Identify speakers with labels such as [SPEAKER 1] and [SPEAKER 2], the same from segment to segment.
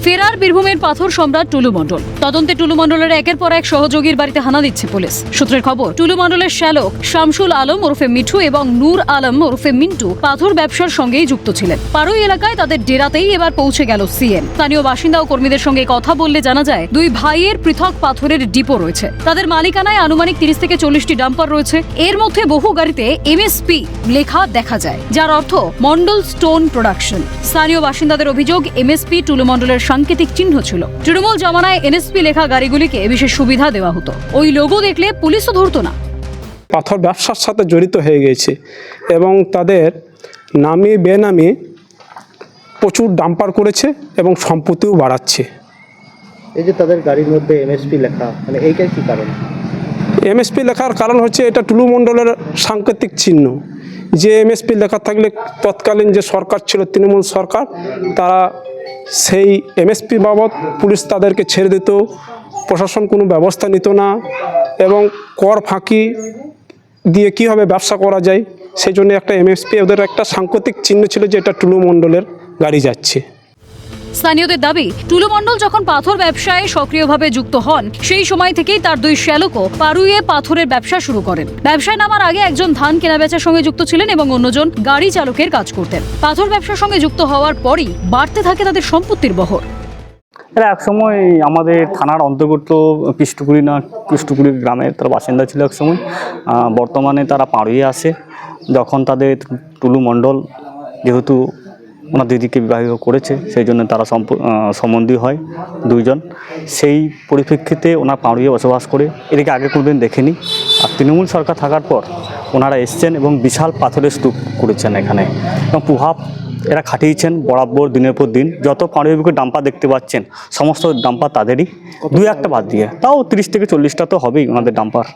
[SPEAKER 1] ফেরার বীরভূমের পাথর সম্রাট টুলু মণ্ডল। তদন্তে টুলু মণ্ডলের একের পর এক সহযোগীর বাড়িতে হানা দিচ্ছে পুলিশ। সূত্রের খবর, টুলু মণ্ডলের শ্যালক শামসুল আলম ওরফে মিঠু এবং নূর আলম ওরফে মিন্টু পাথর ব্যবসার সঙ্গেই যুক্ত ছিলেন। পারুই এলাকায় তাদের ডেরাতেই এবার পৌঁছে গেল সিএম। স্থানীয় বাসিন্দা ও কর্মীদের সঙ্গে কথা বললে জানা যায়, দুই ভাইয়ের পৃথক পাথরের ডিপো রয়েছে। তাদের মালিকানায় আনুমানিক 30 থেকে 40টি ডাম্পার রয়েছে। এর মধ্যে বহু গাড়িতে এমএসপি লেখা দেখা যায়, যার অর্থ মণ্ডল স্টোন প্রোডাকশন। স্থানীয় বাসিন্দাদের অভিযোগ, এমএসপি টুলু মণ্ডলের সাংকেতিক চিহ্ন ছিল। তৃণমূল জমানায় এনএসপি লেখা গাড়িগুলিকে বিশেষ সুবিধা দেওয়া হতো। ওই লোগো দেখলে পুলিশও ধরতো না।
[SPEAKER 2] পাথর ব্যবসার সাথে জড়িত হয়ে গেছে এবং তাদের নামে বেনামে প্রচুর ডাম্পার করেছে এবং সম্পত্তিও বাড়াচ্ছে।
[SPEAKER 3] এই যে তাদের গাড়ির মধ্যে এমএসপি লেখা, মানে এইটাই কি কারণ?
[SPEAKER 2] এমএসপি লেখার কারণ হচ্ছে এটা টুলু মণ্ডলের সাংকেতিক চিহ্ন। যে এমএসপি লেখা থাকলে তৎকালীন যে সরকার ছিল, তৃণমূল সরকার, তারা সেই এমএসপি বাবদ পুলিশ তাদেরকে ছেড়ে দিত, প্রশাসন কোনো ব্যবস্থা নিত না এবং কর ফাঁকি দিয়ে কীভাবে ব্যবসা করা যায় সেই জন্য একটা এমএসপি ওদের একটা সাংকেতিক চিহ্ন ছিল যে এটা টুলু মণ্ডলের গাড়ি যাচ্ছে।
[SPEAKER 1] স্থানীয়দের দাবি, টুলু মণ্ডল যখন পাথর ব্যবসায় সক্রিয়ভাবে যুক্ত হন, সেই সময় থেকেই তার দুই শ্যালকও পারুইয়ে পাথরের ব্যবসা শুরু করেন। ব্যবসায় নামার আগে একজন ধান কেনাবেচার সঙ্গে যুক্ত ছিলেন এবং অন্যজন গাড়ি চালকের কাজ করতেন। পাথর ব্যবসার সঙ্গে যুক্ত হওয়ার পরই বাড়তে থাকে তাদের সম্পত্তির বহর।
[SPEAKER 4] এরা একসময় আমাদের থানার অন্তর্গত কৃষ্টপুরি গ্রামের তারা বাসিন্দা ছিল একসময়। বর্তমানে তারা পাড়ুইয়ে আসে। যখন তাদের টুলু মণ্ডল যেহেতু ওনার দিদিকে বিবাহ করেছে, সেই জন্য তারা সম্বন্ধী হয় দুইজন। সেই পরিপ্রেক্ষিতে ওনার পাড়ুইয়ে বসবাস করে। এদিকে আগে কোনোদিন দেখেনি। আর তৃণমূল সরকার থাকার পর ওনারা এসছেন এবং বিশাল পাথরের স্তূপ করেছেন এখানে এবং প্রভাব এরা খাটিয়েছেন বরাবর দিনের পর দিন। যত পাড়ুইয়ে ডাম্পার দেখতে পাচ্ছেন, সমস্ত ডাম্পার তাদেরই, দুই একটা বাদ দিয়ে, তাও 30 থেকে 40টা তো হবেই ওনাদের ডাম্পার।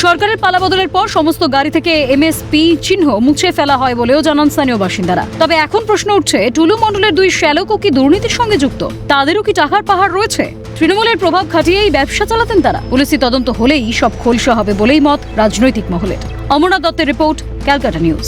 [SPEAKER 1] সরকারের পালাবদলের পর সমস্ত গাড়ি থেকে এমএসপি চিহ্ন মুছে ফেলা হয় বলেও জানান স্থানীয় বাসিন্দারা। তবে এখন প্রশ্ন উঠছে, টুলু মণ্ডলের দুই শ্যালকও কি দুর্নীতির সঙ্গে যুক্ত? তাদেরও কি টাকার পাহাড় রয়েছে? তৃণমূলের প্রভাব খাটিয়েই ব্যবসা চালাতেন তারা। পুলিশি তদন্ত হলেই সব খোলসা হবে বলেই মত রাজনৈতিক মহলের। অমরনাথ দত্তের রিপোর্ট, ক্যালকাটা নিউজ।